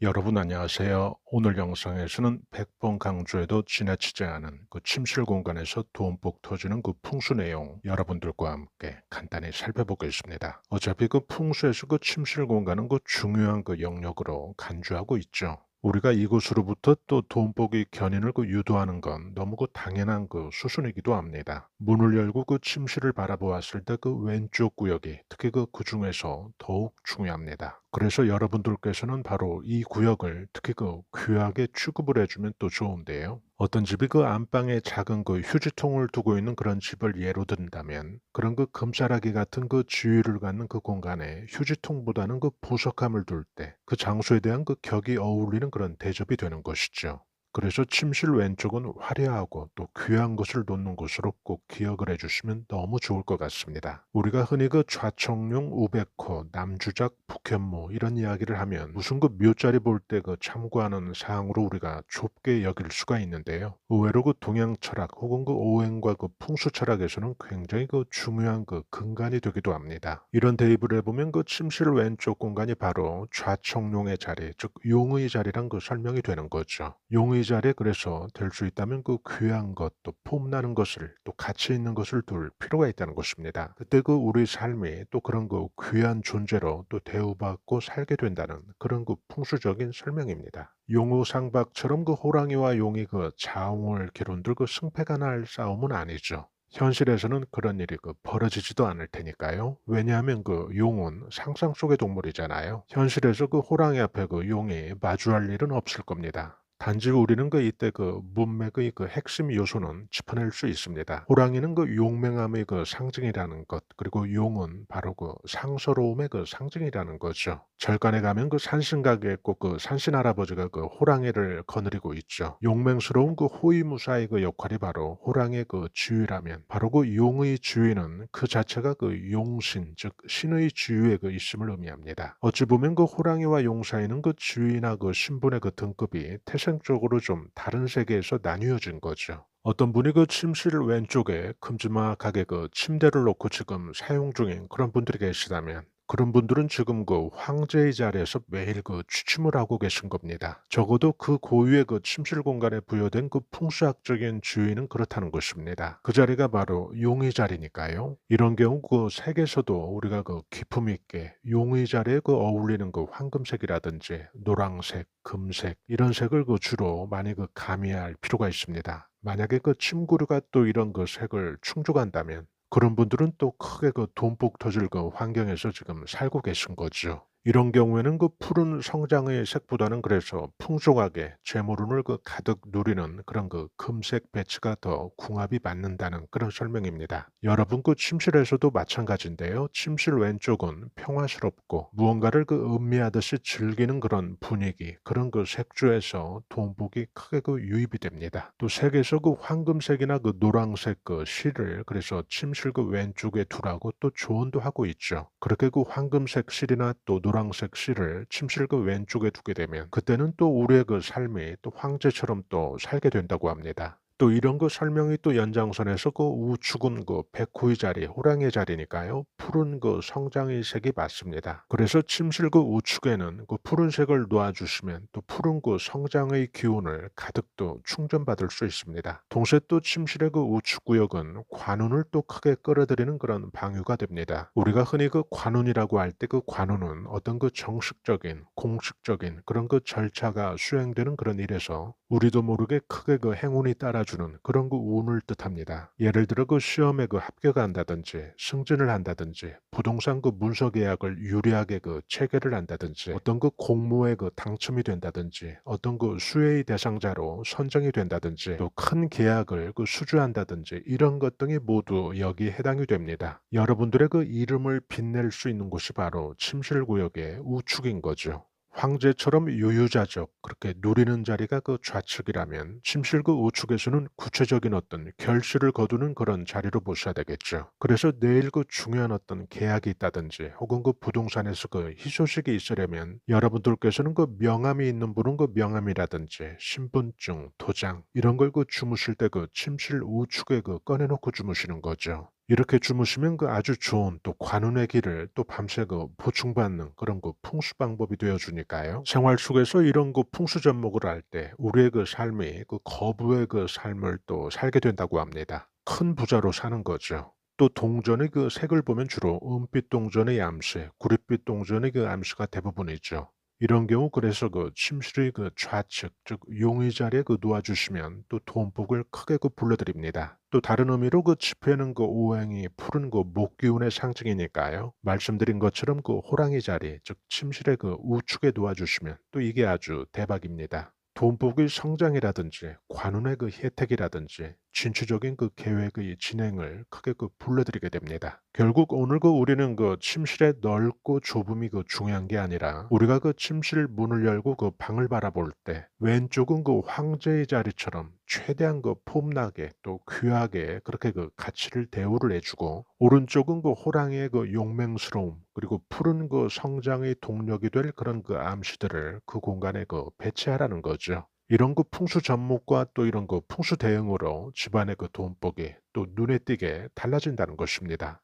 여러분 안녕하세요. 오늘 영상에서는 100번 강조해도 지나치지 않은 그 침실 공간에서 돈복 터지는 그 풍수 내용 여러분들과 함께 간단히 살펴보겠습니다. 어차피 그 풍수에서 그 침실 공간은 그 중요한 그 영역으로 간주하고 있죠. 우리가 이곳으로부터 또 돈복이 견인을 그 유도하는 건 너무 그 당연한 그 수순이기도 합니다. 문을 열고 그 침실을 바라보았을 때 그 왼쪽 구역이 특히 그 중에서 더욱 중요합니다. 그래서 여러분들께서는 바로 이 구역을 특히 그 귀하게 취급을 해주면 또 좋은데요. 어떤 집이 그 안방에 작은 그 휴지통을 두고 있는 그런 집을 예로 든다면 그런 그 금싸라기 같은 그 지위를 갖는 그 공간에 휴지통보다는 그 보석함을 둘 때 그 장소에 대한 그 격이 어울리는 그런 대접이 되는 것이죠. 그래서 침실 왼쪽은 화려하고 또 귀한 것을 놓는 곳으로 꼭 기억을 해주시면 너무 좋을 것 같습니다. 우리가 흔히 그 좌청룡, 우백호, 남주작, 북현모 이런 이야기를 하면 무슨 그 묘자리 볼 때 그 참고하는 사항으로 우리가 좁게 여길 수가 있는데요. 의외로 그 동양 철학 혹은 그 오행과 그 풍수 철학에서는 굉장히 그 중요한 그 근간이 되기도 합니다. 이런 대입을 해보면 그 침실 왼쪽 공간이 바로 좌청룡의 자리, 즉 용의 자리란 그 설명이 되는 거죠. 용의 자리에 그래서 될 수 있다면 그 귀한 것, 또 폼나는 것을, 또 가치 있는 것을 둘 필요가 있다는 것입니다. 그때 그 우리 삶이 또 그런 그 귀한 존재로 또 대우받고 살게 된다는 그런 그 풍수적인 설명입니다. 용우상박처럼 그 호랑이와 용이 그 자웅을 기론들 그 승패가 날 싸움은 아니죠. 현실에서는 그런 일이 그 벌어지지도 않을 테니까요. 왜냐하면 그 용은 상상 속의 동물이잖아요. 현실에서 그 호랑이 앞에 그 용이 마주할 일은 없을 겁니다. 단지 우리는 그 이때 그 문맥의 그 핵심 요소는 짚어낼 수 있습니다. 호랑이는 그 용맹함의 그 상징이라는 것, 그리고 용은 바로 그 상서로움의 그 상징이라는 거죠. 절간에 가면 그 산신각에 꼭 그 산신 할아버지가 그 호랑이를 거느리고 있죠. 용맹스러운 그 호위무사의 그 역할이 바로 호랑이의 그 지위라면, 바로 그 용의 지위는 그 자체가 그 용신, 즉 신의 지위에 그 있음을 의미합니다. 어찌 보면 그 호랑이와 용 사이는 그 지위나 그 신분의 그 등급이 태생적으로 좀 다른 세계에서 나뉘어진 거죠. 어떤 분이 그 침실 왼쪽에 큼지막하게 그 침대를 놓고 지금 사용 중인 그런 분들이 계시다면 그런 분들은 지금 그 황제의 자리에서 매일 그 취침을 하고 계신 겁니다. 적어도 그 고유의 그 침실 공간에 부여된 그 풍수학적인 지위는 그렇다는 것입니다. 그 자리가 바로 용의 자리니까요. 이런 경우 그 색에서도 우리가 그 기품 있게 용의 자리에 그 어울리는 그 황금색이라든지 노랑색, 금색 이런 색을 그 주로 많이 그 가미할 필요가 있습니다. 만약에 그 침구류가 또 이런 그 색을 충족한다면 그런 분들은 또 크게 그 돈복 터질 그 환경에서 지금 살고 계신 거죠. 이런 경우에는 그 푸른 성장의 색보다는 그래서 풍성하게 재물운을 그 가득 누리는 그런 그 금색 배치가 더 궁합이 맞는다는 그런 설명입니다. 여러분 그 침실에서도 마찬가지인데요. 침실 왼쪽은 평화스럽고 무언가를 그 음미하듯이 즐기는 그런 분위기, 그런 그 색조에서 돈복이 크게 그 유입이 됩니다. 또 색에서 그 황금색이나 그 노란색 그 실을 그래서 침실 그 왼쪽에 두라고 또 조언도 하고 있죠. 그렇게 그 황금색 실이나 또 노란색 실을 침실 그 왼쪽에 두게 되면 그때는 또 우리의 그 삶이 또 황제처럼 또 살게 된다고 합니다. 또 이런 그 설명이 또 연장선에서 그 우측은 그 백호의 자리, 호랑이의 자리니까요. 푸른 그 성장의 색이 맞습니다. 그래서 침실 그 우측에는 그 푸른색을 놓아주시면 또 푸른 그 성장의 기운을 가득 또 충전받을 수 있습니다. 동시에 또 침실의 그 우측 구역은 관운을 또 크게 끌어들이는 그런 방유가 됩니다. 우리가 흔히 그 관운이라고 할 때 그 관운은 어떤 그 정식적인, 공식적인 그런 그 절차가 수행되는 그런 일에서 우리도 모르게 크게 그 행운이 따라주는 그런 그 운을 뜻합니다. 예를 들어 그 시험에 그 합격한다든지 승진을 한다든지 부동산 그 문서 계약을 유리하게 그 체결을 한다든지 어떤 그 공모에 그 당첨이 된다든지 어떤 그 수혜의 대상자로 선정이 된다든지 또 큰 계약을 그 수주한다든지 이런 것 등이 모두 여기에 해당이 됩니다. 여러분들의 그 이름을 빛낼 수 있는 곳이 바로 침실구역의 우측인 거죠. 황제처럼 유유자적 그렇게 누리는 자리가 그 좌측이라면 침실 그 우측에서는 구체적인 어떤 결실을 거두는 그런 자리로 보셔야 되겠죠. 그래서 내일 그 중요한 어떤 계약이 있다든지 혹은 그 부동산에서 그 희소식이 있으려면 여러분들께서는 그 명함이 있는 분은 그 명함이라든지 신분증, 도장 이런 걸 그 주무실 때 그 침실 우측에 그 꺼내놓고 주무시는 거죠. 이렇게 주무시면 그 아주 좋은 또 관운의 길을 또 밤새 보충받는 그런 풍수 방법이 되어 주니까요. 생활 속에서 이런 풍수 접목을 할 때 우리의 삶이 거부의 삶을 또 살게 된다고 합니다. 큰 부자로 사는 거죠. 또 동전의 색을 보면 주로 은빛 동전의 암시, 구릿빛 동전의 암시가 대부분이죠. 이런 경우 그래서 침실의 좌측 즉 용의 자리에 놓아 주시면 또 돈복을 크게 불러드립니다. 또 다른 의미로 지폐는 오행이 푸른 목기운의 상징이니까요. 말씀드린 것처럼 호랑이 자리 즉 침실의 우측에 놓아 주시면 또 이게 아주 대박입니다. 돈복의 성장이라든지 관운의 혜택이라든지 진취적인 계획의 진행을 크게 불러들이게 됩니다. 결국 오늘 우리는 침실의 넓고 좁음이 중요한 게 아니라 우리가 침실 문을 열고 방을 바라볼 때 왼쪽은 황제의 자리처럼 최대한 폼나게 또 귀하게 그렇게 가치를 대우를 해주고 오른쪽은 호랑이의 용맹스러움 그리고 푸른 성장의 동력이 될 그런 암시들을 그 공간에 배치하라는 거죠. 이런 풍수 접목과 또 이런 풍수 대응으로 집안의 돈복이 또 눈에 띄게 달라진다는 것입니다.